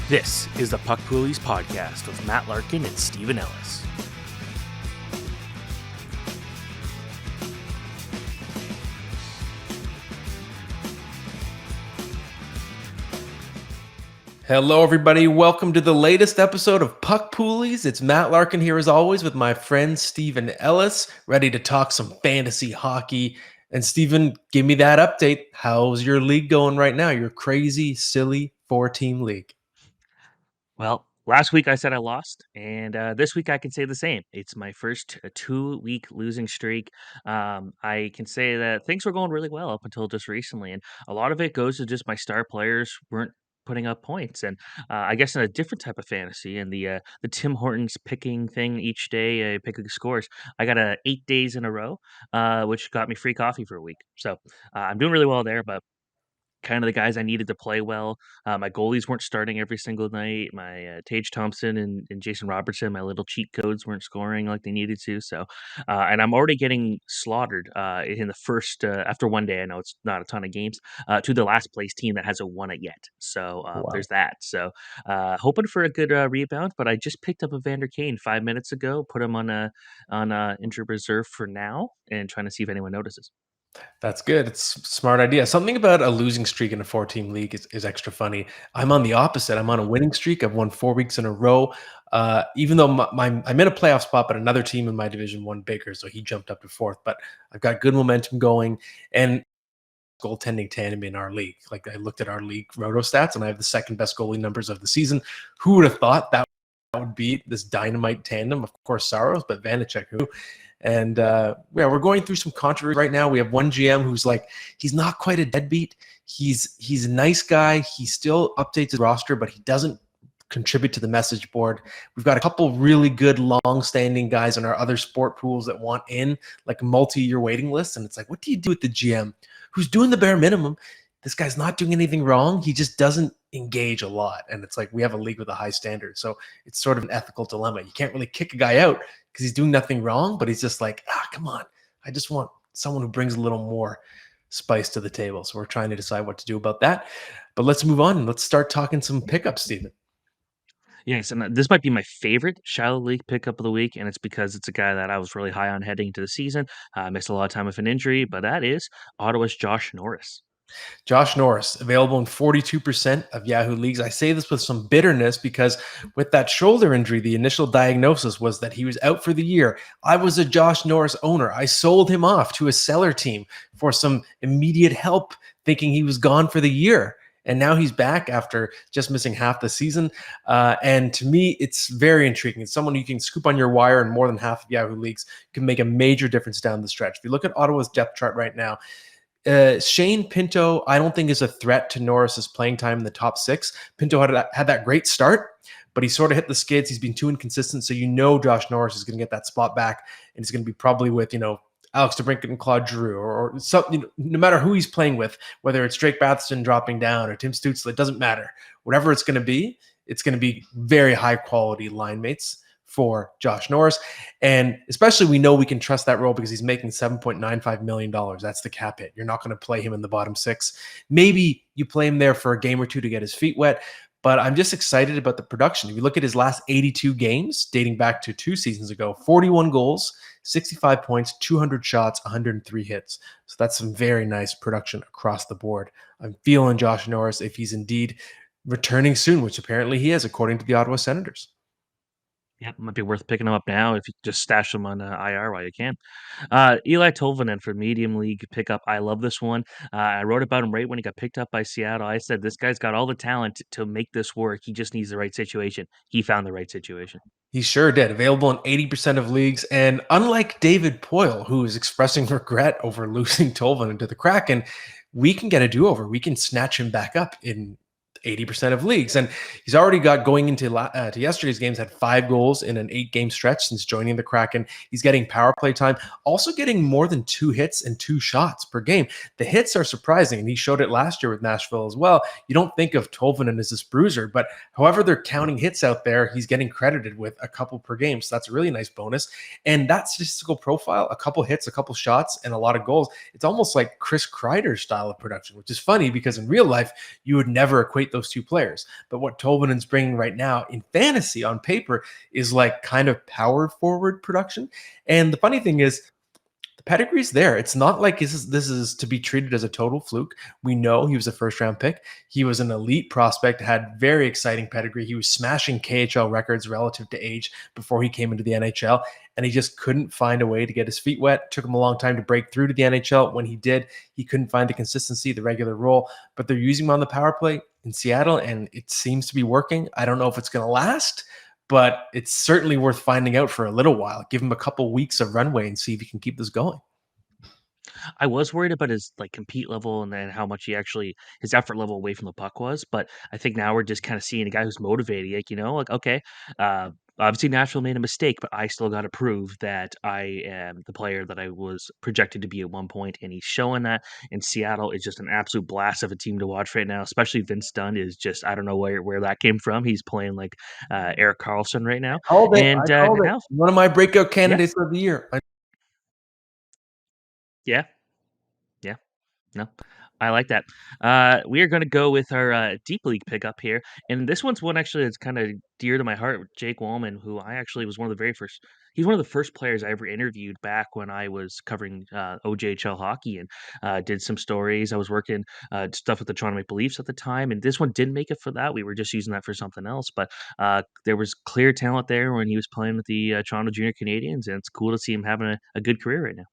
This is the PUCK POOLIES Podcast with Matt Larkin and Stephen Ellis. Hello, everybody. Welcome to the latest episode of PUCK POOLIES. It's Matt Larkin here, as always, with my friend Stephen Ellis, ready to talk some fantasy hockey. And Stephen, give me that update. How's your league going right now? Your crazy, silly 4-team league. Well, last week I said I lost, and this week I can say the same. It's my first 2-week losing streak. I can say that things were going really well up until just recently, and a lot of it goes to just my star players weren't putting up points. And I guess in a different type of fantasy, and the Tim Hortons picking thing each day, picking scores, I got 8 days in a row, which got me free coffee for a week. So I'm doing really well there, but kind of the guys I needed to play well. My goalies weren't starting every single night. My Tage Thompson and Jason Robertson, my little cheat codes weren't scoring like they needed to. So, and I'm already getting slaughtered in the first after one day. I know it's not a ton of games to the last place team that hasn't won it yet. So Wow. there's that. So hoping for a good rebound. But I just picked up a Vander Kane 5 minutes ago. Put him on injured reserve for now, and trying to see if anyone notices. That's good. It's a smart idea. Something about a losing streak in a 4-team league is extra funny. I'm on the opposite. I'm on a winning streak. I've won 4 weeks in a row. Even though I'm in a playoff spot, but another team in my division won bigger, so he jumped up to fourth. But I've got good momentum going, and goaltending tandem in our league. Like, I looked at our league roto stats, and I have the second best goalie numbers of the season. Who would have thought that would be this dynamite tandem? Of course, Saros, but Vanacek, who? And we're going through some controversy right now. We have one GM who's like, he's not quite a deadbeat. He's a nice guy. He still updates his roster, but he doesn't contribute to the message board. We've got a couple really good long-standing guys in our other sport pools that want in, like multi-year waiting lists. And it's like, what do you do with the GM who's doing the bare minimum? This guy's not doing anything wrong. He just doesn't engage a lot. And it's like, we have a league with a high standard. So it's sort of an ethical dilemma. You can't really kick a guy out because he's doing nothing wrong, but he's just like, come on. I just want someone who brings a little more spice to the table. So we're trying to decide what to do about that. But let's move on and let's start talking some pickups, Stephen. Yes, and this might be my favorite shallow league pickup of the week, and it's because it's a guy that I was really high on heading into the season. Missed a lot of time with an injury, but that is Ottawa's Josh Norris. Josh Norris, available in 42% of Yahoo leagues. I say this with some bitterness because with that shoulder injury, the initial diagnosis was that he was out for the year. I was a Josh Norris owner. I sold him off to a seller team for some immediate help, thinking he was gone for the year. And now he's back after just missing half the season. And to me, it's very intriguing. It's someone you can scoop on your wire in more than half of Yahoo leagues, can make a major difference down the stretch. If you look at Ottawa's depth chart right now, Shane Pinto, I don't think is a threat to Norris's playing time in the top 6. Pinto had that great start, but he sort of hit the skids. He's been too inconsistent. So Josh Norris is going to get that spot back, and it's going to be probably with, Alex DeBrincat and Claude Giroux or something, no matter who he's playing with, whether it's Drake Batherson dropping down or Tim Stützle, it doesn't matter. Whatever it's going to be very high quality line mates for Josh Norris. And especially we know we can trust that role because he's making $7.95 million. That's the cap hit. You're not going to play him in the bottom 6. Maybe you play him there for a game or two to get his feet wet, but I'm just excited about the production. If you look at his last 82 games, dating back to 2 seasons ago, 41 goals, 65 points, 200 shots, 103 hits. So that's some very nice production across the board. I'm feeling Josh Norris if he's indeed returning soon, which apparently he is, according to the Ottawa Senators. Yeah, might be worth picking him up now if you just stash him on IR while you can. Eli Tolvanen for medium league pickup. I love this one. I wrote about him right when he got picked up by Seattle. I said this guy's got all the talent to make this work. He just needs the right situation. He found the right situation. He sure did. Available in 80% of leagues. And unlike David Poyle, who is expressing regret over losing Tolvanen to the Kraken, we can get a do-over. We can snatch him back up in 80% of leagues. And he's already got, going into to yesterday's games, had 5 goals in an 8-game stretch since joining the Kraken. He's getting power play time, also getting more than 2 hits and 2 shots per game. The hits are surprising, and he showed it last year with Nashville as well. You don't think of Tolvanen as this bruiser, but however they're counting hits out there, he's getting credited with a couple per game. So that's a really nice bonus. And that statistical profile, a couple hits, a couple shots, and a lot of goals, it's almost like Chris Kreider's style of production, which is funny because in real life, you would never equate equate those two players. But what Tolvanen's bringing right now in fantasy on paper is like kind of power forward production. And the funny thing is, the pedigree's there. It's not like this is to be treated as a total fluke. We know he was a first round pick. He was an elite prospect, had very exciting pedigree. He was smashing KHL records relative to age before he came into the NHL, and he just couldn't find a way to get his feet wet. It took him a long time to break through to the NHL. When he did, he couldn't find the consistency, the regular role, but they're using him on the power play in Seattle, and it seems to be working. I don't know if it's going to last, but it's certainly worth finding out for a little while. Give him a couple weeks of runway and see if he can keep this going. I was worried about his like compete level and then how much his effort level away from the puck was, but I think now we're just kind of seeing a guy who's motivated. Like, like okay, uh, obviously Nashville made a mistake, but I still got to prove that I am the player that I was projected to be at one point, and he's showing that. In Seattle is just an absolute blast of a team to watch right now. Especially Vince Dunn is just I don't know where that came from. He's playing like Eric Carlson right now, Called it. and I called it. now One of my breakout yeah, candidates of the year. yeah, yeah. No, I like that. We are going to go with our deep league pickup here, and this one's one actually that's kind of dear to my heart. Jake Wallman, who I actually was one of the very first. He's one of the first players I ever interviewed back when I was covering OJHL hockey and did some stories. I was working stuff with the Toronto Maple Leafs at the time, and this one didn't make it for that. We were just using that for something else, but there was clear talent there when he was playing with the Toronto Junior Canadians, and it's cool to see him having a good career right now.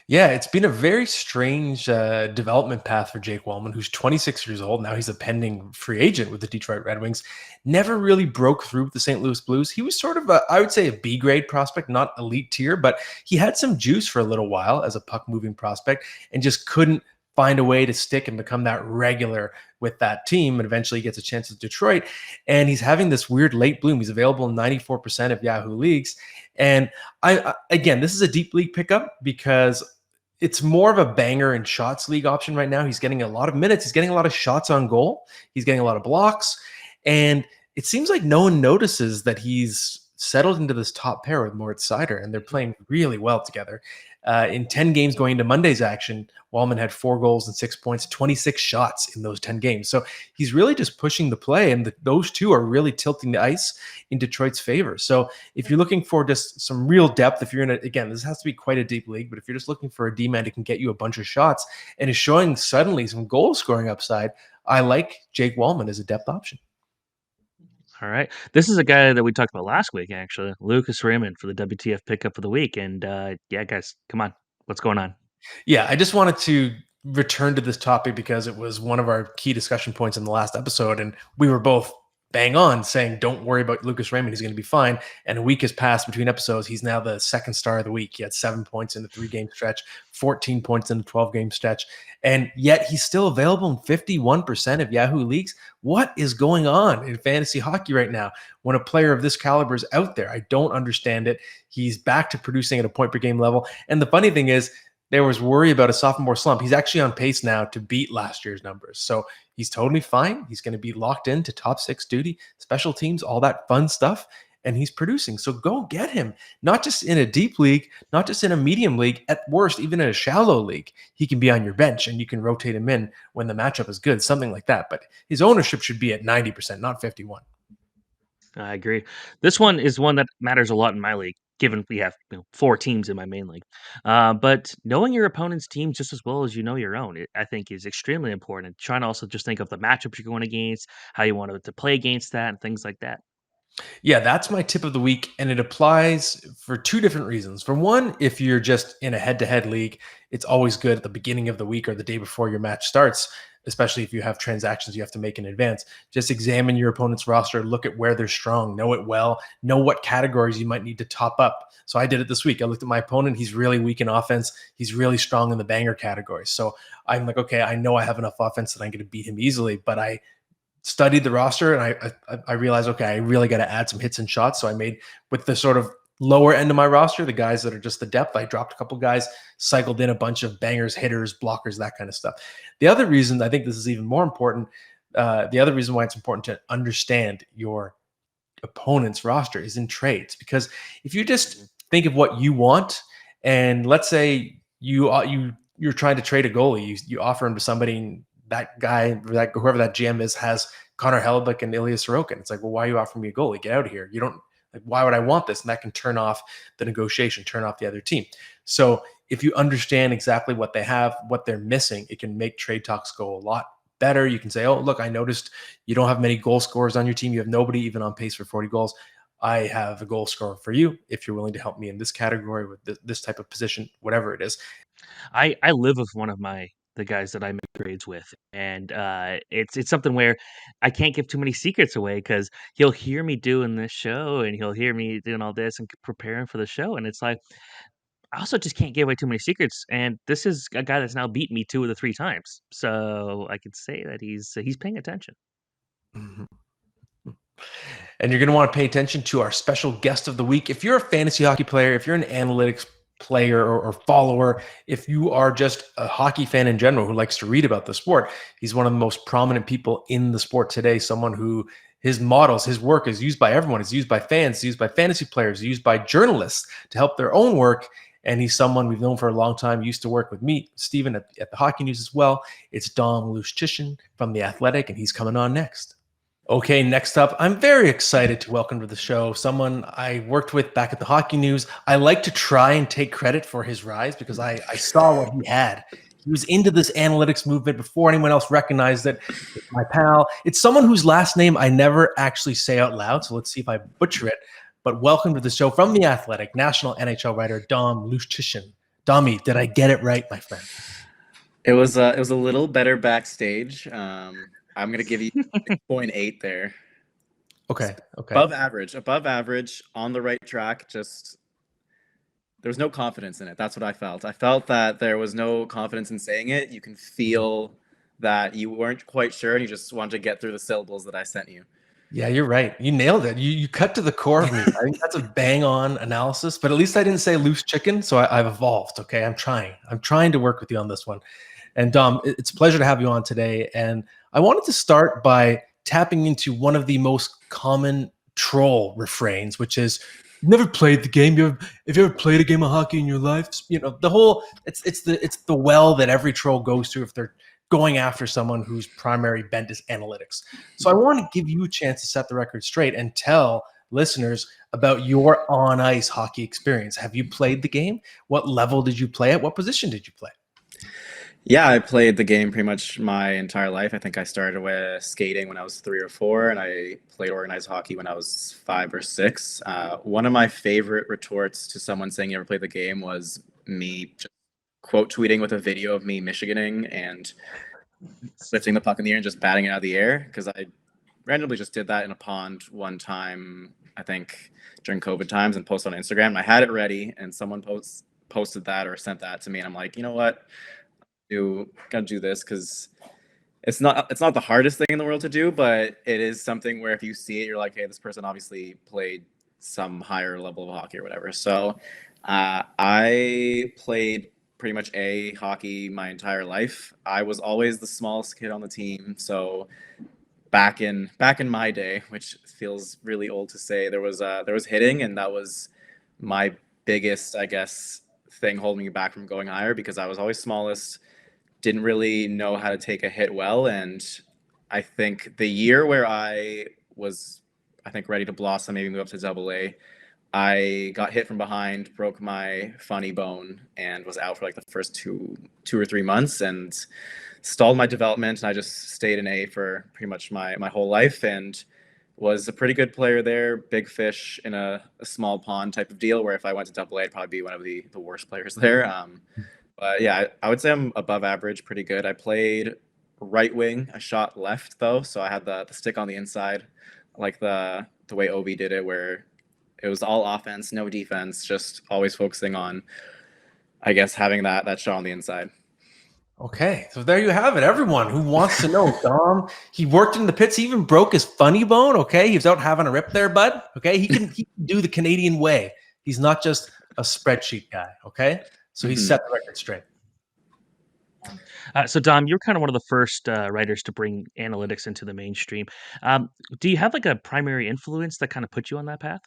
Yeah, it's been a very strange development path for Jake Wallman, who's 26 years old. Now he's a pending free agent with the Detroit Red Wings. Never really broke through with the St. Louis Blues. He was sort of I would say a B grade prospect, not elite tier, but he had some juice for a little while as a puck moving prospect and just couldn't find a way to stick and become that regular with that team. And eventually he gets a chance at Detroit. And he's having this weird late bloom. He's available in 94% of Yahoo leagues. And again, this is a deep league pickup because it's more of a banger and shots league option right now. He's getting a lot of minutes. He's getting a lot of shots on goal. He's getting a lot of blocks. And it seems like no one notices that he's settled into this top pair with Moritz Seider, and they're playing really well together. In 10 games going into Monday's action, Wallman had 4 goals and 6 points, 26 shots in those 10 games. So he's really just pushing the play, and those two are really tilting the ice in Detroit's favor. So if you're looking for just some real depth, if you're in again, this has to be quite a deep league, but if you're just looking for a D-man who can get you a bunch of shots and is showing suddenly some goal scoring upside, I like Jake Wallman as a depth option. All right. This is a guy that we talked about last week, actually. Lucas Raymond for the WTF pickup of the week. And yeah, guys, come on. What's going on? Yeah, I just wanted to return to this topic because it was one of our key discussion points in the last episode. And we were both bang on saying, don't worry about Lucas Raymond. He's going to be fine. And a week has passed between episodes. He's now the second star of the week. He had 7 points in the 3-game stretch, 14 points in the 12-game stretch. And yet he's still available in 51% of Yahoo leagues. What is going on in fantasy hockey right now when a player of this caliber is out there? I don't understand it. He's back to producing at a point per game level. And the funny thing is, there was worry about a sophomore slump. He's actually on pace now to beat last year's numbers. So he's totally fine. He's going to be locked into top 6 duty, special teams, all that fun stuff. And he's producing. So go get him, not just in a deep league, not just in a medium league, at worst, even in a shallow league. He can be on your bench and you can rotate him in when the matchup is good, something like that. But his ownership should be at 90%, not 51. I agree. This one is one that matters a lot in my league, given we have 4 teams in my main league. But knowing your opponent's team just as well as you know your own, I think, is extremely important. Trying to also just think of the matchups you're going against, how you want to play against that, and things like that. Yeah, that's my tip of the week. And it applies for 2 different reasons. For one, if you're just in a head-to-head league, it's always good at the beginning of the week or the day before your match starts, especially if you have transactions you have to make in advance. Just examine your opponent's roster, look at where they're strong, know it well, know what categories you might need to top up. So I did it this week. I looked at my opponent. He's really weak in offense. He's really strong in the banger category. So I'm like, okay, I know I have enough offense that I'm going to beat him easily, but I studied the roster and I realized, okay, I really got to add some hits and shots. So I made, with the sort of lower end of my roster, the guys that are just the depth, I dropped a couple guys, cycled in a bunch of bangers, hitters, blockers, that kind of stuff. The other reason I think this is even more important, the other reason why it's important to understand your opponent's roster is in trades. Because if you just think of what you want, and let's say you're trying to trade a goalie, you offer him to somebody, that guy, whoever that GM is, has Connor Hellebuck and Ilya Sorokin. It's like, well, why are you offering me a goalie? Get out of here. You don't like, why would I want this? And that can turn off the negotiation, turn off the other team. So if you understand exactly what they have, what they're missing, it can make trade talks go a lot better. You can say, oh, look, I noticed you don't have many goal scorers on your team. You have nobody even on pace for 40 goals. I have a goal scorer for you if you're willing to help me in this category with this type of position, whatever it is. I live with one of the guys that I make trades with, and it's something where I can't give too many secrets away because he'll hear me doing this show and he'll hear me doing all this and preparing for the show, and it's like I also just can't give away too many secrets. And this is a guy that's now beat me 2 of the 3 times, so I could say that he's paying attention. Mhm. And you're going to want to pay attention to our special guest of the week. If you're a fantasy hockey player, if you're an analytics player or follower, if you are just a hockey fan in general who likes to read about the sport, he's one of the most prominent people in the sport today. Someone who his models, his work is used by everyone. It's used by fans, it's used by fantasy players, used by journalists to help their own work. And he's someone we've known for a long time, used to work with me, Steven, at the Hockey News as well. It's Dom Luszczyszyn from The Athletic, and he's coming on next. Okay, next up, I'm very excited to welcome to the show someone I worked with back at the Hockey News. I like to try and take credit for his rise because I saw what he had. He was into this analytics movement before anyone else recognized it. It's my pal. It's someone whose last name I never actually say out loud, so let's see if I butcher it. But welcome to the show from The Athletic, national NHL writer Dom Luszczyszyn. Dommy, did I get it right, my friend? It was a little better backstage. I'm going to give you 6.8 there. Okay. Above average, on the right track. Just there's no confidence in it. That's what I felt. I felt that there was no confidence in saying it. You can feel that you weren't quite sure and you just wanted to get through the syllables that I sent you. Yeah, you're right. You nailed it. You cut to the core of me. I think that's a bang on analysis, but at least I didn't say loose chicken. So I've evolved. Okay. I'm trying to work with you on this one. And Dom, it's a pleasure to have you on today. And I wanted to start by tapping into one of the most common troll refrains, which is never played the game. If you ever played a game of hockey in your life, you know, the whole it's the well that every troll goes through if they're going after someone whose primary bent is analytics. So I want to give you a chance to set the record straight and tell listeners about your on ice hockey experience. Have you played the game? What level did you play at? What position did you play? Yeah, I played the game pretty much my entire life. I think I started with skating when I was 3 or 4, and I played organized hockey when I was 5 or 6. One of my favorite retorts to someone saying you ever played the game was me just quote tweeting with a video of me Michiganing and lifting the puck in the air and just batting it out of the air, because I randomly just did that in a pond one time, I think during COVID times, and posted on Instagram. And I had it ready, and someone posted that or sent that to me, and I'm like, you know what? Gotta do this, because it's not the hardest thing in the world to do, but it is something where if you see it, you're like, hey, this person obviously played some higher level of hockey or whatever. So I played pretty much hockey my entire life. I was always the smallest kid on the team. So back in my day, which feels really old to say, there was hitting, and that was my biggest, I guess, thing holding me back from going higher, because I was always smallest, didn't really know how to take a hit well. And I think the year where I was, ready to blossom, maybe move up to AA, I got hit from behind, broke my funny bone, and was out for like the first two or 3 months, and stalled my development. And I just stayed in A for pretty much my whole life, and was a pretty good player there, big fish in a small pond type of deal, where if I went to AA, I'd probably be one of the worst players there. But yeah, I would say I'm above average, pretty good. I played right wing. I shot left though, so I had the stick on the inside, like the way Ovi did it, where it was all offense, no defense, just always focusing on, I guess, having that shot on the inside. Okay, so there you have it. Everyone who wants to know, Dom, he worked in the pits. He even broke his funny bone. Okay, he was out having a rip there, bud. Okay, he can do the Canadian way. He's not just a spreadsheet guy. Okay, so he set the record straight. So Dom, you're kind of one of the first writers to bring analytics into the mainstream. Do you have like a primary influence that kind of put you on that path?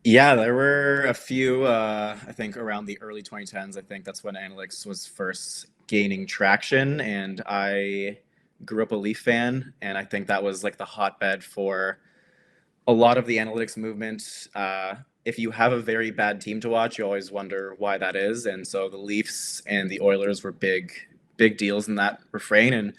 Yeah, there were a few, I think around the early 2010s, I think that's when analytics was first gaining traction, and I grew up a Leaf fan, and I think that was like the hotbed for a lot of the analytics movement. If you have a very bad team to watch, you always wonder why that is. And so the Leafs and the Oilers were big deals in that refrain. And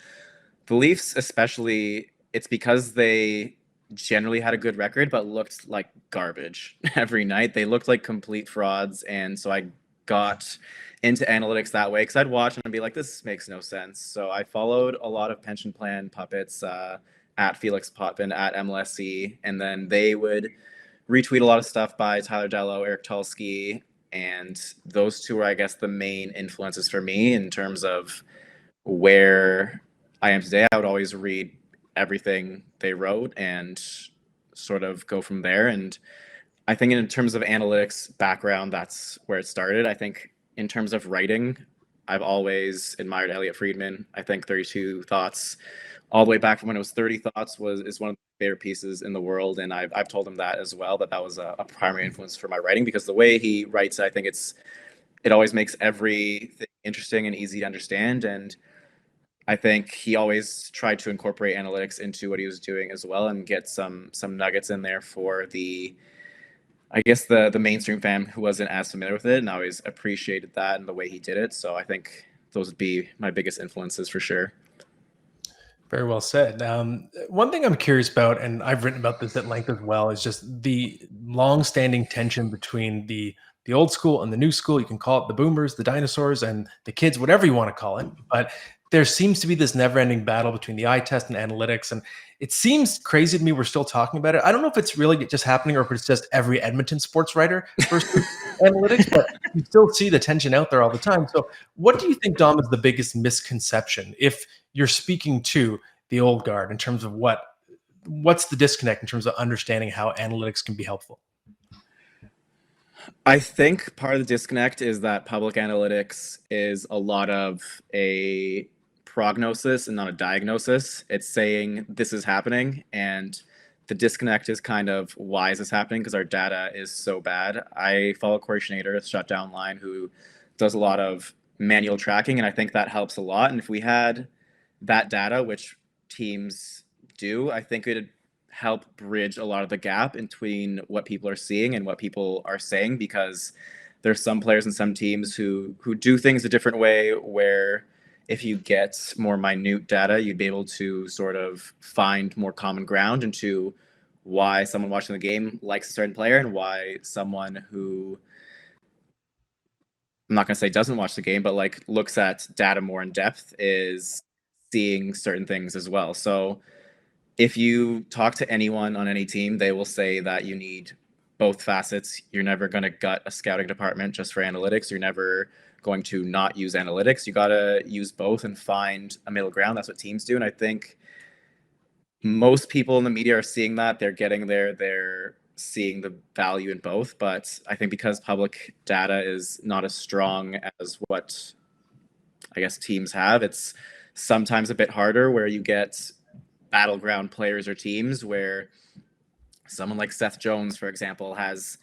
the Leafs, especially, it's because they generally had a good record, but looked like garbage every night. They looked like complete frauds. And so I got into analytics that way because I'd watch and I'd be like, this makes no sense. So I followed a lot of pension plan puppets at Felix Potvin at MLSC, and then they would retweet a lot of stuff by Tyler Dello, Eric Tulsky, and those two were, I guess, the main influences for me in terms of where I am today. I would always read everything they wrote and sort of go from there. And I think in terms of analytics background, that's where it started. I think in terms of writing, I've always admired Elliot Friedman. I think 32 Thoughts, all the way back from when it was 30 Thoughts, is one of the favorite pieces in the world. And I've told him that as well, that was a primary influence for my writing, because the way he writes, I think it always makes everything interesting and easy to understand. And I think he always tried to incorporate analytics into what he was doing as well, and get some nuggets in there for the mainstream fan who wasn't as familiar with it, and I always appreciated that and the way he did it. So I think those would be my biggest influences for sure. Very well said. One thing I'm curious about, and I've written about this at length as well, is just the long-standing tension between the old school and the new school. You can call it the boomers, the dinosaurs, and the kids, whatever you want to call it. But there seems to be this never-ending battle between the eye test and analytics, and it seems crazy to me we're still talking about it. I don't know if it's really just happening or if it's just every Edmonton sports writer versus analytics, but you still see the tension out there all the time. So what do you think, Dom, is the biggest misconception, if you're speaking to the old guard, in terms of what's the disconnect in terms of understanding how analytics can be helpful? I think part of the disconnect is that public analytics is a lot of a prognosis and not a diagnosis. It's saying this is happening, and the disconnect is kind of, why is this happening? Because our data is so bad. I follow Corey Schneider, Shutdown Line, who does a lot of manual tracking, and I think that helps a lot. And if we had that data, which teams do, I think it'd help bridge a lot of the gap between what people are seeing and what people are saying, because there's some players and some teams who do things a different way, where if you get more minute data, you'd be able to sort of find more common ground into why someone watching the game likes a certain player, and why someone who, I'm not going to say doesn't watch the game, but like looks at data more in depth, is seeing certain things as well. So if you talk to anyone on any team, they will say that you need both facets. You're never going to gut a scouting department just for analytics. You're never going to not use analytics. You got to use both and find a middle ground. That's what teams do. And I think most people in the media are seeing that. They're getting there. They're seeing the value in both. But I think because public data is not as strong as what I guess teams have, it's sometimes a bit harder, where you get battleground players or teams where someone like Seth Jones, for example, has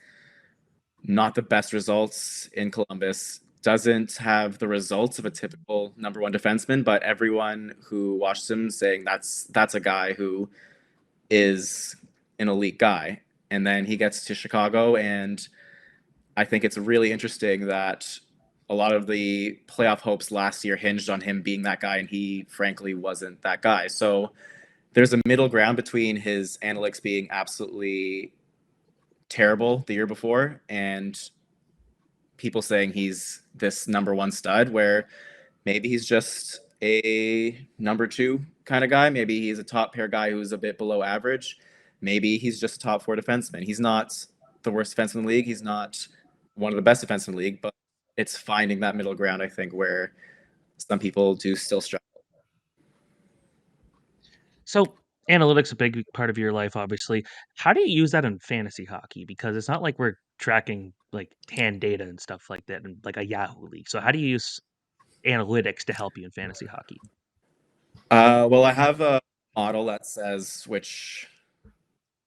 not the best results in Columbus, doesn't have the results of a typical number one defenseman, but everyone who watches him saying that's a guy who is an elite guy. And then he gets to Chicago, and I think it's really interesting that a lot of the playoff hopes last year hinged on him being that guy, and he frankly wasn't that guy. So there's a middle ground between his analytics being absolutely terrible the year before and people saying he's this number one stud, where maybe he's just a number two kind of guy. Maybe he's a top pair guy who's a bit below average. Maybe he's just a top four defenseman. He's not the worst defenseman in the league. He's not one of the best defensemen in the league, but it's finding that middle ground, I think, where some people do still struggle. So analytics a big part of your life, obviously. How do you use that in fantasy hockey? Because it's not like we're tracking like hand data and stuff like that in like a Yahoo league. So how do you use analytics to help you in fantasy hockey? Well, I have a model that says which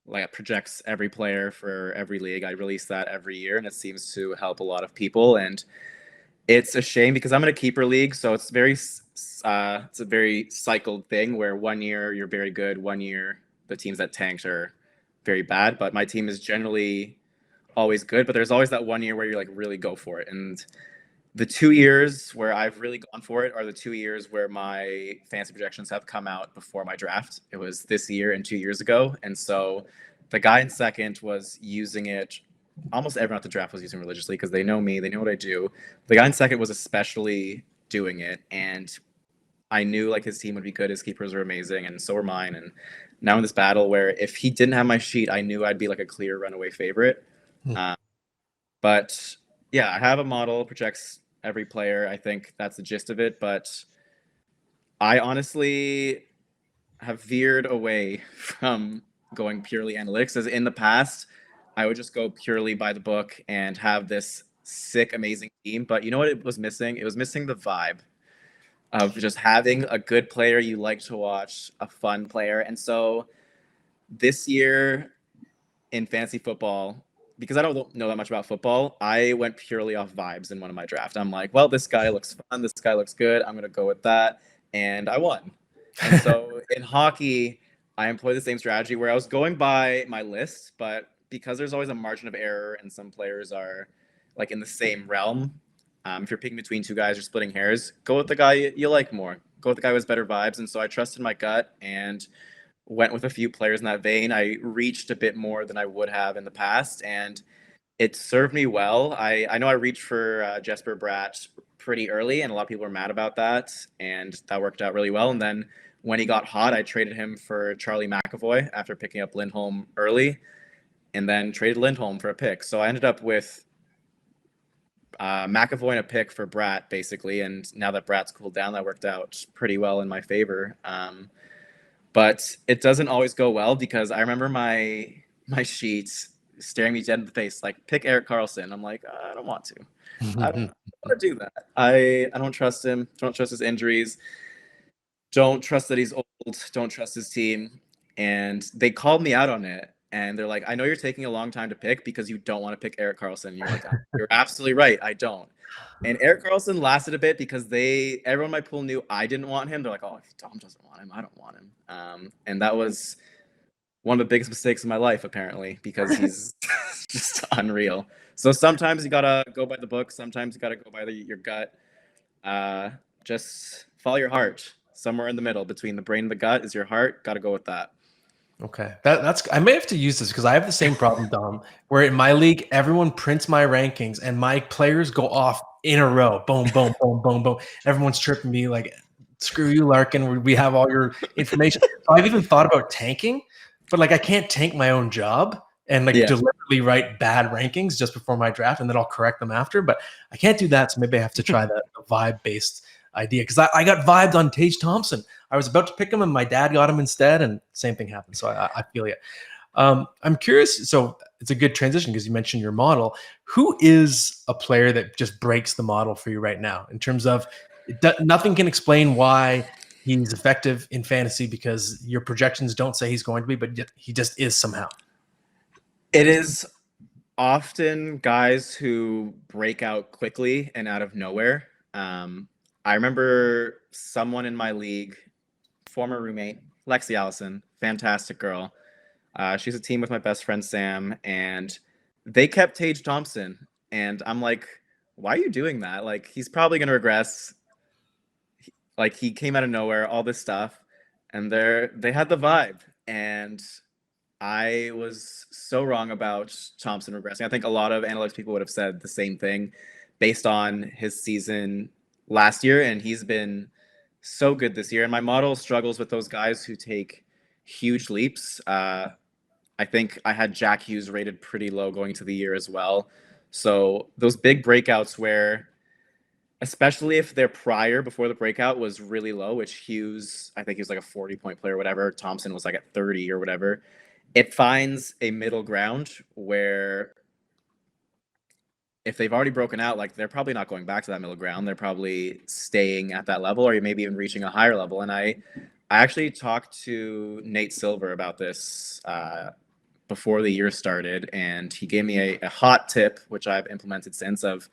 like projects every player for every league. I release that every year, and it seems to help a lot of people. And It's a shame because I'm in a keeper league, so it's it's a very cycled thing where 1 year you're very good, 1 year the teams that tanked are very bad. But my team is generally always good, but there's always that 1 year where you're like really go for it. And the 2 years where I've really gone for it are the 2 years where my fantasy projections have come out before my draft. It was this year and 2 years ago, and so the guy in second was using it. Almost everyone at the draft was using religiously because they know me, they know what I do. The guy in second was especially doing it, and I knew like his team would be good. His keepers were amazing, and so were mine. And now in this battle, where if he didn't have my sheet, I knew I'd be like a clear runaway favorite. But yeah, I have a model projects every player. I think that's the gist of it. But I honestly have veered away from going purely analytics, as in the past I would just go purely by the book and have this sick, amazing team. But you know what it was missing? It was missing the vibe of just having a good player you like to watch, a fun player. And so this year in fantasy football, because I don't know that much about football, I went purely off vibes in one of my drafts. I'm like, well, this guy looks fun. This guy looks good. I'm going to go with that. And I won. And so in hockey, I employ the same strategy where I was going by my list, but because there's always a margin of error and some players are like in the same realm, if you're picking between two guys or splitting hairs, go with the guy you like more. Go with the guy who has better vibes. And so I trusted my gut and went with a few players in that vein. I reached a bit more than I would have in the past, and it served me well. I know I reached for Jesper Bratt pretty early, and a lot of people were mad about that, and that worked out really well. And then when he got hot, I traded him for Charlie McAvoy after picking up Lindholm early, and then traded Lindholm for a pick. So I ended up with McAvoy and a pick for Bratt, basically. And now that Bratt's cooled down, that worked out pretty well in my favor. But it doesn't always go well because I remember my sheets staring me dead in the face, like, pick Erik Karlsson. I'm like, I don't want to. I don't want to do that. I don't trust him. Don't trust his injuries. Don't trust that he's old. Don't trust his team. And they called me out on it. And they're like, I know you're taking a long time to pick because you don't want to pick Erik Karlsson. And you're like, you're absolutely right. I don't. And Erik Karlsson lasted a bit because everyone in my pool knew I didn't want him. They're like, oh, if Tom doesn't want him, I don't want him. And that was one of the biggest mistakes of my life, apparently, because he's just unreal. So sometimes you got to go by the book. Sometimes you got to go by your gut. Just follow your heart. Somewhere in the middle between the brain and the gut is your heart. Got to go with that. Okay, that's I may have to use this because I have the same problem, Dom, where in my league everyone prints my rankings and my players go off in a row, boom, boom, boom, boom, boom. Everyone's tripping me like, screw you, Larkin. We have all your information. So I've even thought about tanking, but like I can't tank my own job and like deliberately write bad rankings just before my draft, and then I'll correct them after. But I can't do that, so maybe I have to try the vibe-based idea because I got vibed on Tage Thompson. I was about to pick him and my dad got him instead, and same thing happened. So I feel it. I'm curious. So it's a good transition because you mentioned your model. Who is a player that just breaks the model for you right now in terms of nothing can explain why he's effective in fantasy because your projections don't say he's going to be, but yet he just is somehow? It is often guys who break out quickly and out of nowhere. I remember someone in my league, former roommate, Lexi Allison, fantastic girl. She's a team with my best friend, Sam, and they kept Tage Thompson. And I'm like, why are you doing that? Like, he's probably going to regress. Like, he came out of nowhere, all this stuff. And they had the vibe. And I was so wrong about Thompson regressing. I think a lot of analytics people would have said the same thing based on his season last year, and he's been so good this year. And my model struggles with those guys who take huge leaps. I think I had Jack Hughes rated pretty low going to the year as well. So those big breakouts where, especially if their prior before the breakout was really low, which Hughes, I think he was like a 40-point player or whatever. Thompson was like at 30 or whatever. It finds a middle ground where if they've already broken out, like they're probably not going back to that middle ground. They're probably staying at that level or maybe even reaching a higher level. And I actually talked to Nate Silver about this before the year started, and he gave me a hot tip, which I've implemented since, of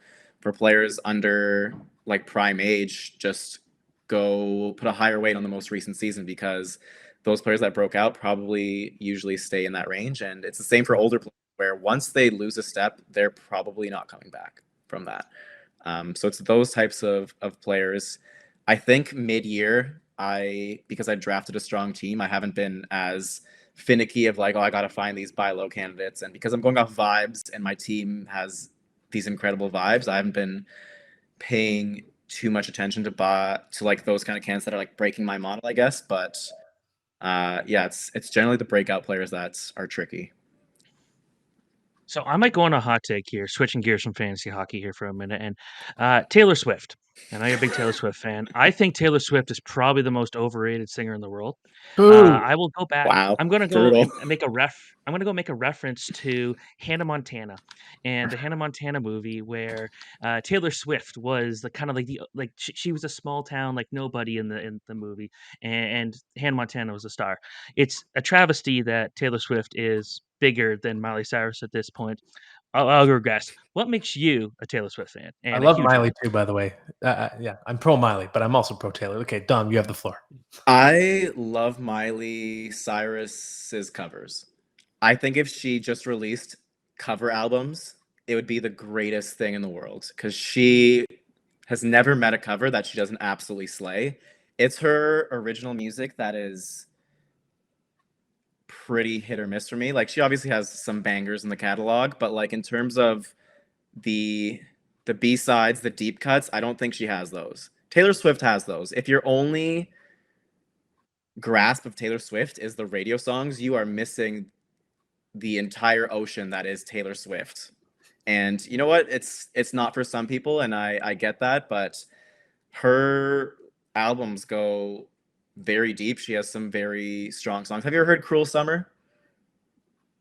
for players under like prime age, just go put a higher weight on the most recent season, because those players that broke out probably usually stay in that range. And it's the same for older players, where once they lose a step, they're probably not coming back from that. So it's those types of players. I think mid-year, because I drafted a strong team, I haven't been as finicky of like, oh, I got to find these buy low candidates. And because I'm going off vibes and my team has these incredible vibes, I haven't been paying too much attention to like those kind of candidates that are like breaking my model, I guess. But yeah, it's generally the breakout players that are tricky. So I might go on a hot take here, switching gears from fantasy hockey here for a minute. And Taylor Swift. And I know you're a big Taylor Swift fan. I think Taylor Swift is probably the most overrated singer in the world. Boo. I will go back. Wow, I'm gonna go brutal. and make a I'm gonna go make a reference to Hannah Montana and the Hannah Montana movie where Taylor Swift was the kind of like she was a small town like nobody in the movie, and Hannah Montana was a star. It's a travesty that Taylor Swift is bigger than Miley Cyrus at this point. I'll regress. What makes you a Taylor Swift fan I and a love huge Miley one? too, by the way. Yeah, I'm pro Miley, but I'm also pro Taylor. Okay, Dom, you have the floor. I love Miley Cyrus's covers. I think if she just released cover albums, it would be the greatest thing in the world, because she has never met a cover that she doesn't absolutely slay. It's her original music that is pretty hit or miss for me. Like, she obviously has some bangers in the catalog, but like in terms of the B-sides, the deep cuts, I don't think she has those. Taylor Swift has those. If your only grasp of Taylor Swift is the radio songs, you are missing the entire ocean that is Taylor Swift. And you know what? It's not for some people, and I get that, but her albums go very deep. She has some very strong songs. Have you ever heard Cruel Summer?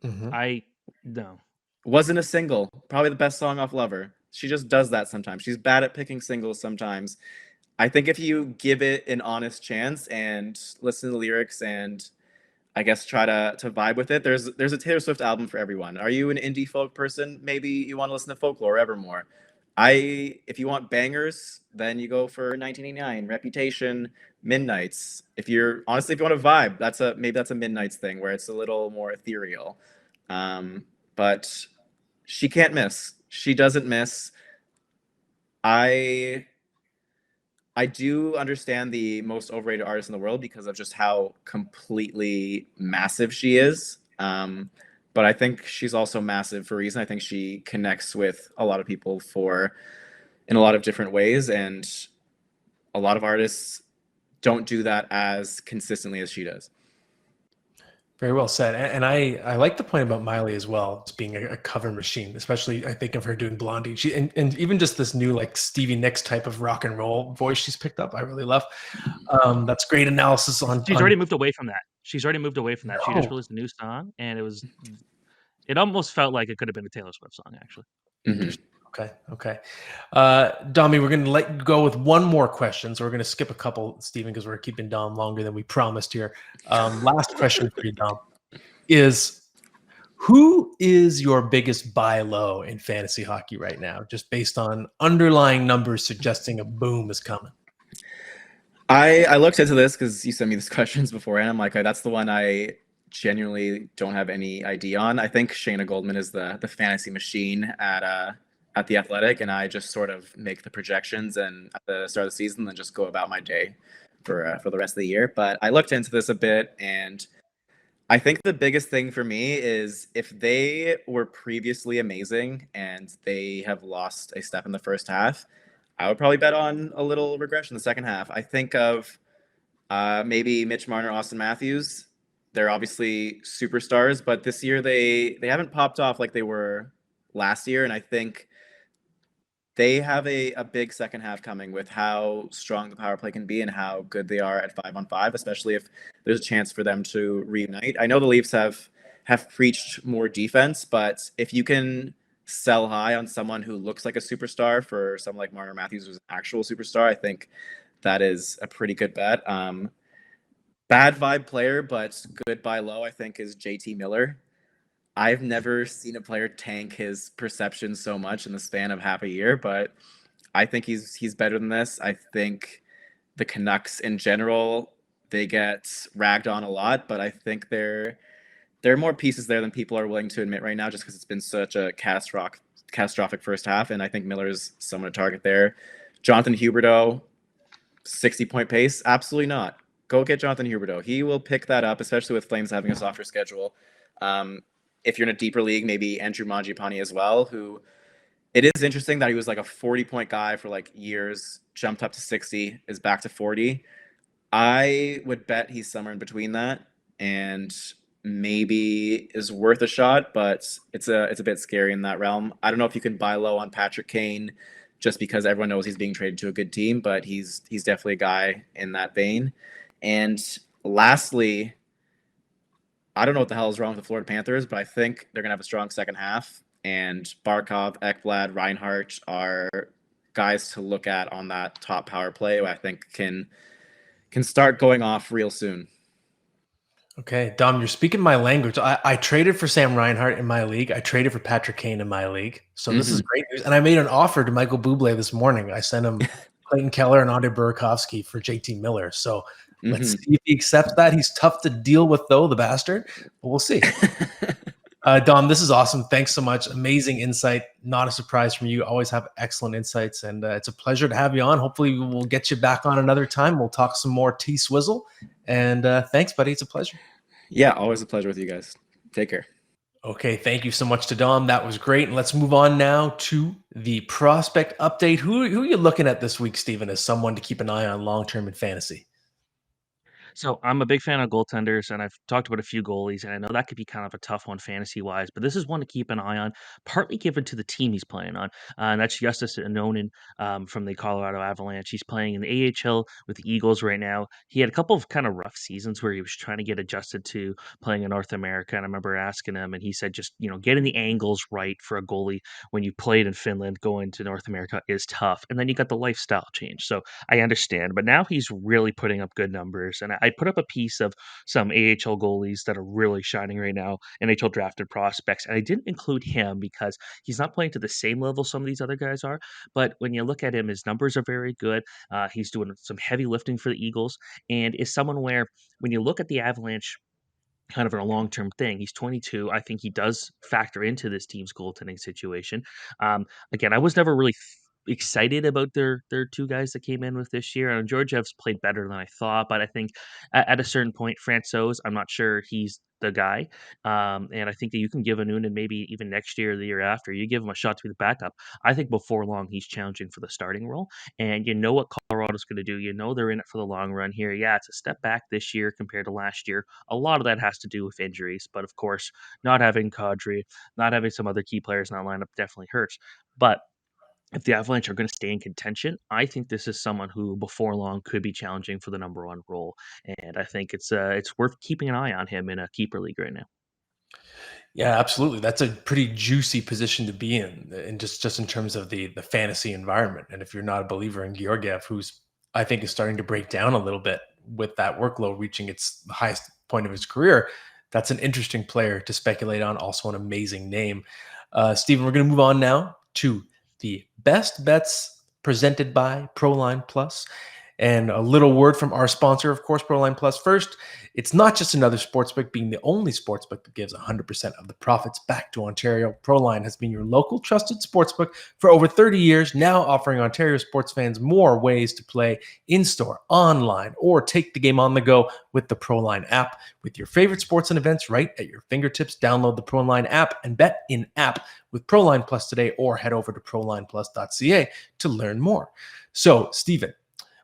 I no. Wasn't a single. Probably the best song off Lover. She just does that sometimes. She's bad at picking singles sometimes. I think if you give it an honest chance and listen to the lyrics and I guess try to vibe with it, there's a Taylor Swift album for everyone. Are you an indie folk person? Maybe you want to listen to Folklore, Evermore. If you want bangers, then you go for 1989, Reputation, Midnights. If you want to vibe, maybe that's a Midnights thing where it's a little more ethereal. But she can't miss. She doesn't miss. I do understand the most overrated artist in the world because of just how completely massive she is. But I think she's also massive for a reason. I think she connects with a lot of people in a lot of different ways, and a lot of artists don't do that as consistently as she does. Very well said. And I like the point about Miley as well, as being a cover machine, especially I think of her doing Blondie. And even just this new like Stevie Nicks type of rock and roll voice she's picked up, I really love. That's great analysis on. She's already moved away from that. She just released a new song, and it almost felt like it could have been a Taylor Swift song, actually. Okay. Domi, we're going to let you go with one more question. So we're going to skip a couple, Stephen, because we're keeping Dom longer than we promised here. Last question for you, Dom, is who is your biggest buy low in fantasy hockey right now, just based on underlying numbers suggesting a boom is coming? I looked into this because you sent me these questions before, and I'm like, that's the one I genuinely don't have any idea on. I think Shayna Goldman is the fantasy machine at the Athletic, and I just sort of make the projections and at the start of the season, then just go about my day for the rest of the year. But I looked into this a bit, and I think the biggest thing for me is if they were previously amazing and they have lost a step in the first half, I would probably bet on a little regression in the second half. I think of maybe Mitch Marner, Austin Matthews. They're obviously superstars, but this year they haven't popped off like they were last year, and I think they have a big second half coming with how strong the power play can be and how good they are at 5-on-5, especially if there's a chance for them to reunite. I know the Leafs have preached more defense, but if you can sell high on someone who looks like a superstar for someone like Marner Matthews, who's an actual superstar, I think that is a pretty good bet. Bad vibe player, but good buy low, I think, is JT Miller. I've never seen a player tank his perception so much in the span of half a year, but I think he's better than this. I think the Canucks in general, they get ragged on a lot, but I think there are more pieces there than people are willing to admit right now, just because it's been such a catastrophic first half, and I think Miller's someone to target there. Jonathan Huberdeau, 60-point pace? Absolutely not. Go get Jonathan Huberdeau. He will pick that up, especially with Flames having a softer schedule. If you're in a deeper league, maybe Andrew Mangiapane as well, who it is interesting that he was like a 40-point guy for like years, jumped up to 60, is back to 40. I would bet he's somewhere in between that and maybe is worth a shot, but it's a bit scary in that realm. I don't know if you can buy low on Patrick Kane just because everyone knows he's being traded to a good team, but he's definitely a guy in that vein. And lastly, I don't know what the hell is wrong with the Florida Panthers, but I think they're going to have a strong second half. And Barkov, Ekblad, Reinhart are guys to look at on that top power play who I think can start going off real soon. Okay, Dom, you're speaking my language. I traded for Sam Reinhart in my league. I traded for Patrick Kane in my league. So this is great news. And I made an offer to Michael Bublé this morning. I sent him Clayton Keller and Andre Burakovsky for JT Miller. So let's see if he accepts that. He's tough to deal with, though, the bastard. But we'll see. Dom, this is awesome. Thanks so much. Amazing insight. Not a surprise from you. Always have excellent insights. And it's a pleasure to have you on. Hopefully we'll get you back on another time. We'll talk some more T-Swizzle. And thanks, buddy. It's a pleasure. Yeah, always a pleasure with you guys. Take care. Okay, thank you so much to Dom. That was great. And let's move on now to the prospect update. Who are you looking at this week, Stephen, as someone to keep an eye on long-term in fantasy? So I'm a big fan of goaltenders, and I've talked about a few goalies, and I know that could be kind of a tough one fantasy-wise, but this is one to keep an eye on, partly given to the team he's playing on, and that's Justus Annunen from the Colorado Avalanche. He's playing in the AHL with the Eagles right now. He had a couple of kind of rough seasons where he was trying to get adjusted to playing in North America, and I remember asking him, and he said just, getting the angles right for a goalie when you played in Finland, going to North America is tough, and then you got the lifestyle change. So I understand, but now he's really putting up good numbers. And I put up a piece of some AHL goalies that are really shining right now, NHL drafted prospects. And I didn't include him because he's not playing to the same level some of these other guys are. But when you look at him, his numbers are very good. He's doing some heavy lifting for the Eagles and is someone where when you look at the Avalanche, kind of a long-term thing. He's 22. I think he does factor into this team's goaltending situation. Again, I was never really excited about their two guys that came in with this year. And Georgiev's played better than I thought, but I think at a certain point, Francouz, I'm not sure he's the guy. And I think that you can give a Noonan maybe even next year or the year after. You give him a shot to be the backup. I think before long he's challenging for the starting role. And you know what Colorado's going to do. You know they're in it for the long run here. Yeah, it's a step back this year compared to last year. A lot of that has to do with injuries, but of course, not having Kadri, not having some other key players in that lineup definitely hurts. But if the Avalanche are going to stay in contention, I think this is someone who before long could be challenging for the number one role, and I think it's worth keeping an eye on him in a keeper league right now. Yeah, absolutely. That's a pretty juicy position to be in, and just in terms of the fantasy environment. And if you're not a believer in Georgiev, who's I think is starting to break down a little bit with that workload reaching its highest point of his career, that's an interesting player to speculate on. Also, an amazing name. Stephen, we're going to move on now to the best bets presented by PROLINE Plus. And a little word from our sponsor, of course, PROLINE Plus. First, it's not just another sportsbook, being the only sportsbook that gives 100% of the profits back to Ontario. PROLINE has been your local trusted sportsbook for over 30 years, now offering Ontario sports fans more ways to play in-store, online, or take the game on the go with the PROLINE app. With your favorite sports and events right at your fingertips, download the PROLINE app and bet in-app with PROLINE Plus today, or head over to prolineplus.ca to learn more. So, Stephen,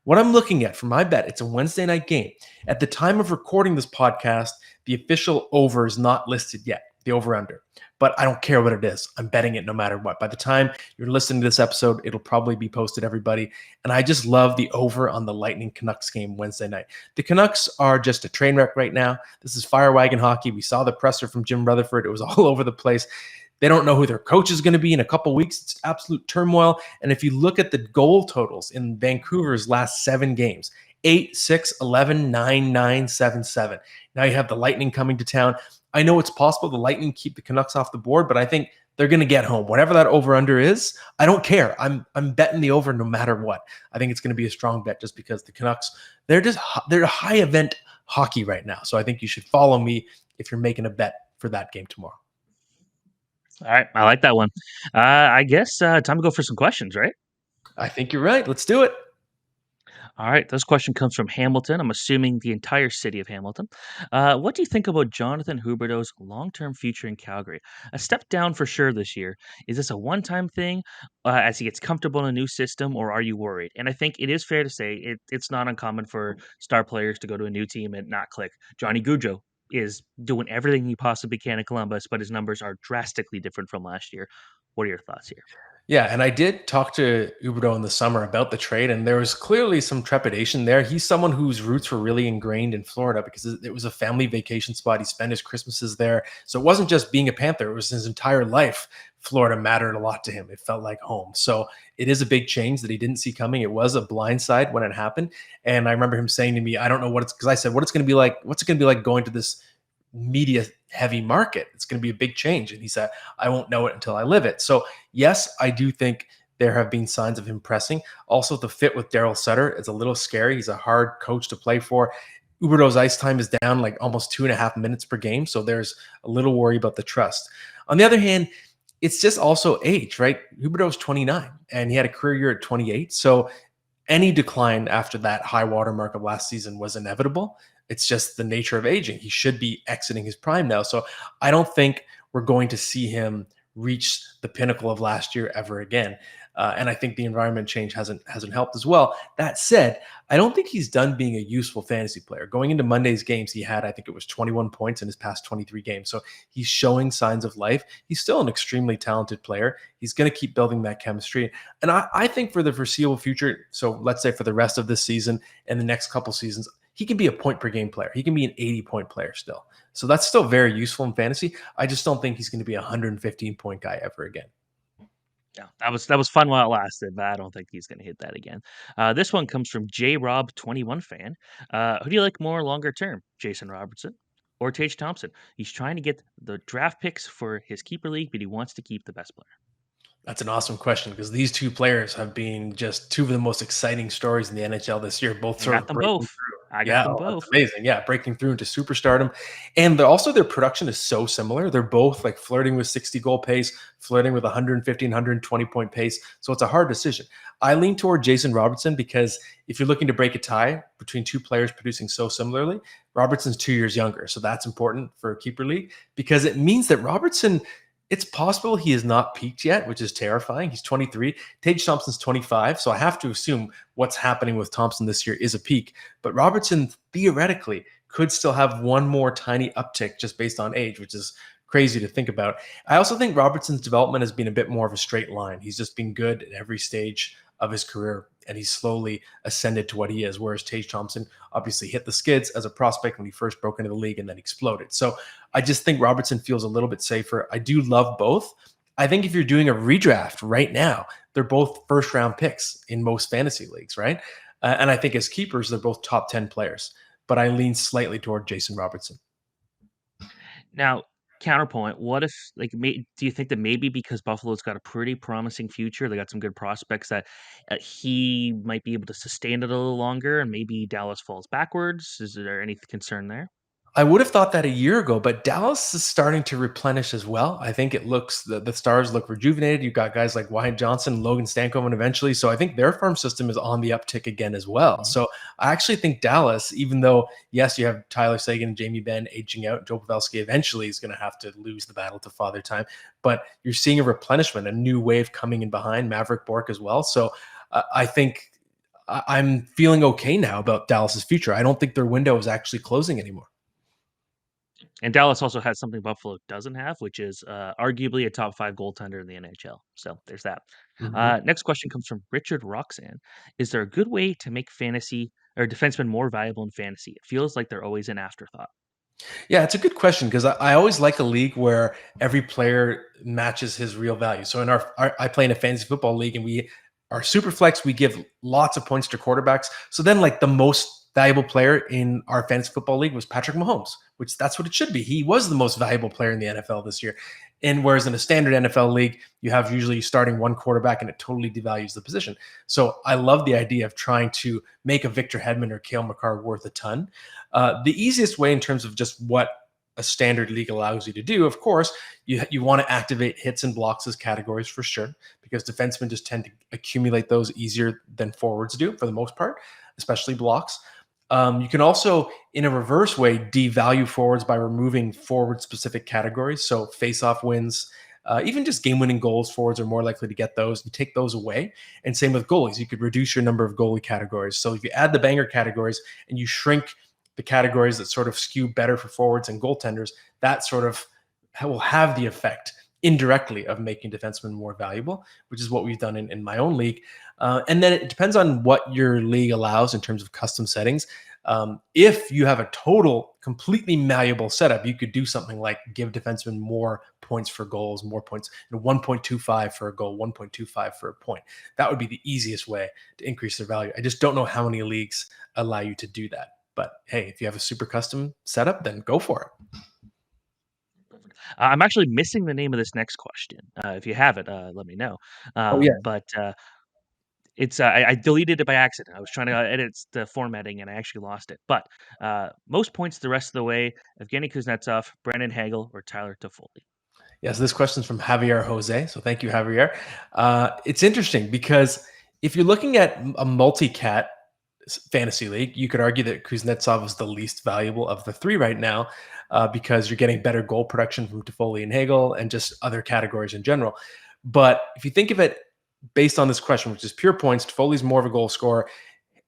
what I'm looking at for my bet, it's a Wednesday night game. At the time of recording this podcast, the official over is not listed yet, the over-under. But I don't care what it is. I'm betting it no matter what. By the time you're listening to this episode, it'll probably be posted, everybody. And I just love the over on the Lightning Canucks game Wednesday night. The Canucks are just a train wreck right now. This is fire wagon hockey. We saw the presser from Jim Rutherford. It was all over the place. They don't know who their coach is going to be in a couple weeks. It's absolute turmoil. And if you look at the goal totals in Vancouver's last 7 games, 8, 6, 11, 9, 9, 7, 7. Now you have the Lightning coming to town. I know it's possible the Lightning keep the Canucks off the board, but I think they're going to get home. Whatever that over-under is, I don't care. I'm betting the over no matter what. I think it's going to be a strong bet just because the Canucks, they're high event hockey right now. So I think you should follow me if you're making a bet for that game tomorrow. All right, I like that one. I guess time to go for some questions, right? I think you're right. Let's do it. All right, this question comes from Hamilton. I'm assuming the entire city of Hamilton. What do you think about Jonathan Huberdeau's long-term future in Calgary? A step down for sure this year. Is this a one-time thing as he gets comfortable in a new system, or are you worried? And I think it is fair to say it's not uncommon for star players to go to a new team and not click. Johnny Gaudreau is doing everything he possibly can in Columbus, but his numbers are drastically different from last year. What are your thoughts here? Yeah, and I did talk to Huberdeau in the summer about the trade, and there was clearly some trepidation there. He's someone whose roots were really ingrained in Florida because it was a family vacation spot. He spent his Christmases there. So it wasn't just being a Panther, it was his entire life. Florida mattered a lot to him. It felt like home. So it is a big change that he didn't see coming. It was a blindside when it happened. And I remember him saying to me, I don't know what it's, because I said, what it's going to be like, what's it going to be like going to this media heavy market? It's going to be a big change. And he said, I won't know it until I live it. So yes, I do think there have been signs of him pressing. Also, the fit with Daryl Sutter is a little scary. He's a hard coach to play for. Huberdeau's ice time is down like almost 2.5 minutes per game. So there's a little worry about the trust. On the other hand, it's just also age, right? Huberdeau's 29 and he had a career year at 28. So any decline after that high water mark of last season was inevitable. It's just the nature of aging. He should be exiting his prime now. So I don't think we're going to see him reach the pinnacle of last year ever again. And I think the environment change hasn't helped as well. That said, I don't think he's done being a useful fantasy player. Going into Monday's games, he had, I think it was 21 points in his past 23 games. So he's showing signs of life. He's still an extremely talented player. He's going to keep building that chemistry. And I think for the foreseeable future, so let's say for the rest of this season and the next couple seasons, he can be a point per game player. He can be an 80-point player still. So that's still very useful in fantasy. I just don't think he's going to be a 115-point guy ever again. Yeah, that was fun while it lasted, but I don't think he's going to hit that again. This one comes from JRob21 fan. Who do you like more longer term, Jason Robertson or Tage Thompson? He's trying to get the draft picks for his keeper league, but he wants to keep the best player. That's an awesome question because these two players have been just two of the most exciting stories in the NHL this year. Both sort of breaking through. I got them both. That's amazing. Yeah, breaking through into superstardom. And also their production is so similar. They're both like flirting with 60-goal pace, flirting with 150, 120-point pace. So it's a hard decision. I lean toward Jason Robertson because if you're looking to break a tie between two players producing so similarly, Robertson's 2 years younger. So that's important for a keeper league because it means that Robertson – it's possible he has not peaked yet, which is terrifying. He's 23. Tage Thompson's 25. So I have to assume what's happening with Thompson this year is a peak. But Robertson theoretically could still have one more tiny uptick just based on age, which is crazy to think about. I also think Robertson's development has been a bit more of a straight line. He's just been good at every stage of his career, and he's slowly ascended to what he is, whereas Tage Thompson obviously hit the skids as a prospect when he first broke into the league and then exploded. So I just think Robertson feels a little bit safer. I do love both. I think if you're doing a redraft right now, they're both first-round picks in most fantasy leagues, right? And I think as keepers, they're both top 10 players, but I lean slightly toward Jason Robertson. Now, counterpoint, what if do you think that maybe because Buffalo's got a pretty promising future, they got some good prospects, that he might be able to sustain it a little longer and maybe Dallas falls backwards? Is there any concern there? I would have thought that a year ago, but Dallas is starting to replenish as well. I think it looks, the Stars look rejuvenated. You've got guys like Wyatt Johnson, Logan Stankoven eventually. So I think their farm system is on the uptick again as well. Mm-hmm. So I actually think Dallas, even though, yes, you have Tyler Seguin and Jamie Benn aging out, Joe Pavelski eventually is going to have to lose the battle to Father Time. But you're seeing a replenishment, a new wave coming in behind Maverick Bourque as well. So I think I'm feeling okay now about Dallas's future. I don't think their window is actually closing anymore. And Dallas also has something Buffalo doesn't have, which is arguably a top 5 goaltender in the NHL. So there's that. Mm-hmm. Next question comes from Richard Roxanne. Is there a good way to make fantasy or defensemen more valuable in fantasy? It feels like they're always an afterthought. Yeah, it's a good question because I always like a league where every player matches his real value. So in I play in a fantasy football league and we our super flex, we give lots of points to quarterbacks. So then like the most valuable player in our fantasy football league was Patrick Mahomes, which that's what it should be. He was the most valuable player in the NFL this year. And whereas in a standard NFL league, you have usually starting one quarterback and it totally devalues the position. So I love the idea of trying to make a Victor Hedman or Cale Makar worth a ton. The easiest way in terms of just what a standard league allows you to do, of course, you want to activate hits and blocks as categories for sure, because defensemen just tend to accumulate those easier than forwards do for the most part, especially blocks. You can also, in a reverse way, devalue forwards by removing forward-specific categories. So face-off wins, even just game-winning goals, forwards are more likely to get those. You take those away. And same with goalies. You could reduce your number of goalie categories. So if you add the banger categories and you shrink the categories that sort of skew better for forwards and goaltenders, that sort of will have the effect indirectly of making defensemen more valuable, which is what we've done in my own league. And then it depends on what your league allows in terms of custom settings. If you have a total, completely malleable setup, you could do something like give defensemen more points for goals, more points, 1.25 for a goal, 1.25 for a point. That would be the easiest way to increase their value. I just don't know how many leagues allow you to do that. But hey, if you have a super custom setup, then go for it. I'm actually missing the name of this next question. If you have it, let me know. Yeah. But it's I deleted it by accident. I was trying to edit the formatting and I actually lost it. But most points the rest of the way: Evgeny Kuznetsov, Brandon Hagel, or Tyler Toffoli. Yeah, so this question's from Javier Jose. So thank you, Javier. It's interesting because if you're looking at a multi-cat fantasy league, you could argue that Kuznetsov is the least valuable of the three right now because you're getting better goal production from Toffoli and Hagel and just other categories in general. But if you think of it based on this question, which is pure points, Toffoli's more of a goal scorer,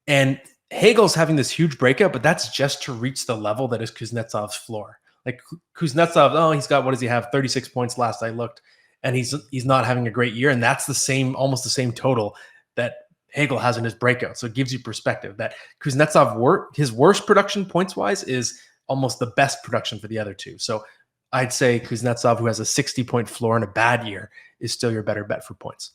and Hagel's having this huge breakout, but that's just to reach the level that is Kuznetsov's floor. Like Kuznetsov, he's got, what does he have? 36 points last I looked, and he's not having a great year, and that's the same, almost the same total that Hagel has in his breakout. So it gives you perspective that Kuznetsov, his worst production points-wise is almost the best production for the other two. So I'd say Kuznetsov, who has a 60-point floor in a bad year, is still your better bet for points.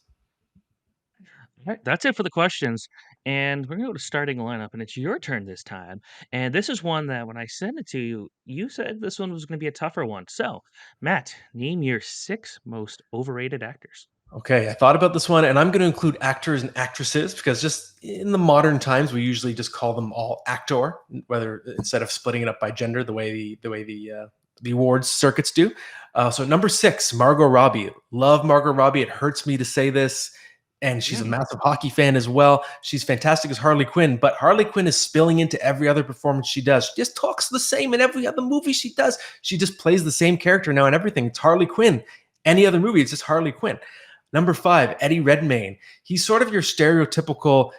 All right, that's it for the questions. And we're going to go to starting lineup, and it's your turn this time. And this is one that when I sent it to you, you said this one was going to be a tougher one. So, Matt, name your 6 most overrated actors. Okay, I thought about this one, and I'm going to include actors and actresses because just in the modern times, we usually just call them all actor, whether instead of splitting it up by gender, the way the awards circuits do. So number 6, Margot Robbie. Love Margot Robbie. It hurts me to say this. And she's a massive hockey fan as well. She's fantastic as Harley Quinn, but Harley Quinn is spilling into every other performance she does. She just talks the same in every other movie she does. She just plays the same character now in everything. It's Harley Quinn. Any other movie, it's just Harley Quinn. Number 5, Eddie Redmayne. He's sort of your stereotypical,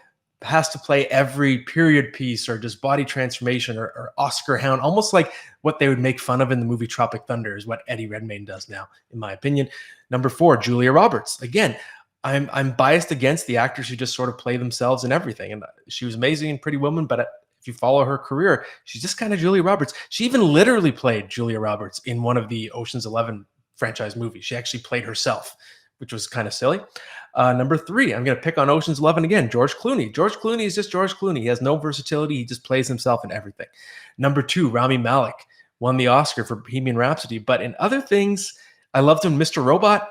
has to play every period piece or just body transformation or Oscar hound, almost like what they would make fun of in the movie Tropic Thunder is what Eddie Redmayne does now, in my opinion. Number 4, Julia Roberts. Again, I'm biased against the actors who just sort of play themselves in everything. And she was amazing in Pretty Woman, but if you follow her career, she's just kind of Julia Roberts. She even literally played Julia Roberts in one of the Ocean's 11 franchise movies. She actually played herself, which was kind of silly. Number 3, I'm going to pick on Ocean's 11 again, George Clooney. George Clooney is just George Clooney. He has no versatility. He just plays himself in everything. Number 2, Rami Malek won the Oscar for Bohemian Rhapsody. But in other things, I loved him in Mr. Robot,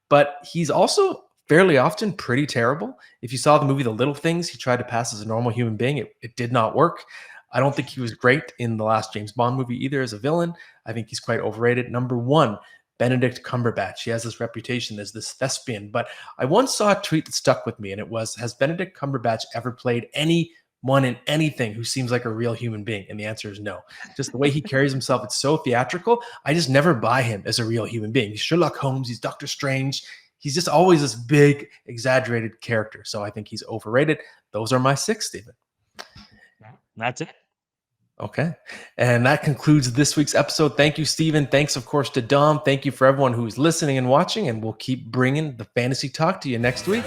but he's also fairly often pretty terrible. If you saw the movie The Little Things, he tried to pass as a normal human being. It did not work. I don't think he was great in the last James Bond movie either as a villain. I think he's quite overrated. Number 1, Benedict Cumberbatch. He has this reputation as this thespian, but I once saw a tweet that stuck with me, and it was, has Benedict Cumberbatch ever played anyone in anything who seems like a real human being? And the answer is no. Just the way he carries himself, it's so theatrical. I just never buy him as a real human being. He's Sherlock Holmes. He's Dr. Strange. He's just always this big, exaggerated character. So I think he's overrated. Those are my 6, Stephen. That's it. Okay. And that concludes this week's episode. Thank you, Stephen. Thanks, of course, to Dom. Thank you for everyone who's listening and watching. And we'll keep bringing the fantasy talk to you next week.